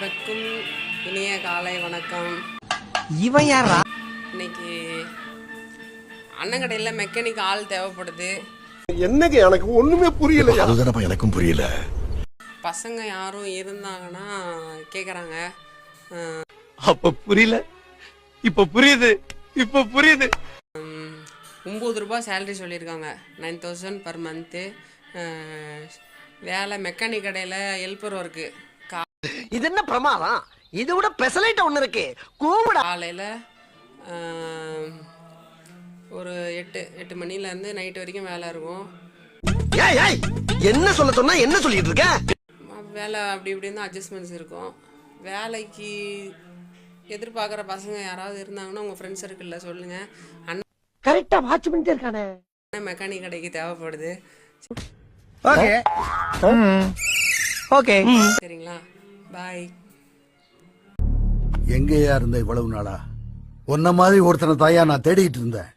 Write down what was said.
அனைவருக்கும் இனிய காலை வணக்கம். இவன் யாரா? இன்னைக்கு அண்ணன் கடையில் மெக்கானிக் ஆள் தேவைப்படுது. என்னங்க எனக்கு ஒண்ணுமே புரியல. அதுதானப்பா எனக்கும் புரியல. பசங்க யாரும் இருந்தாங்கன்னா கேட்குறாங்க. அப்ப புரியல, இப்ப புரியுது, இப்ப புரியுது. 9 ரூபா சேலரி சொல்லியிருக்காங்க, 9000 பர் மந்த்து. வேலை மெக்கானிக் கடையில் ஹெல்ப்பர் ஒர்க்கு. இது என்ன பிரமாதம்? இதை விட பெசலைட் ஒண்ணு இருக்கு. கூவிடா. காலையில் ஒரு 8 மணிலேருந்து நைட்டு வரைக்கும் வேலை இருக்கும். ஏய் ஏய், என்ன சொல்ல சொன்னா என்ன சொல்லிட்டு இருக்க? வேலை அப்படி இப்படின்னு அட்ஜஸ்ட்மெண்ட்ஸ் இருக்கும். வேலைக்கு எதிர்பார்க்குற பசங்க யாராவது இருந்தாங்கன்னா உங்கள் ஃப்ரெண்ட்ஸ் சர்க்கிளில் சொல்லுங்கள். அண்ணன் கரெக்டா வாட்ச் பண்ணிட்டே இருக்கானே. மெக்கானிக் கடைக்கு தேவைப்படுது. ஓகே ஓகே, சரிங்களா? பாய். எங்கேயா இருந்த இவ்வளவு நாளா? உன்ன மாதிரி ஒருத்தனை தாயா நான் தேடிட்டு இருந்தேன்.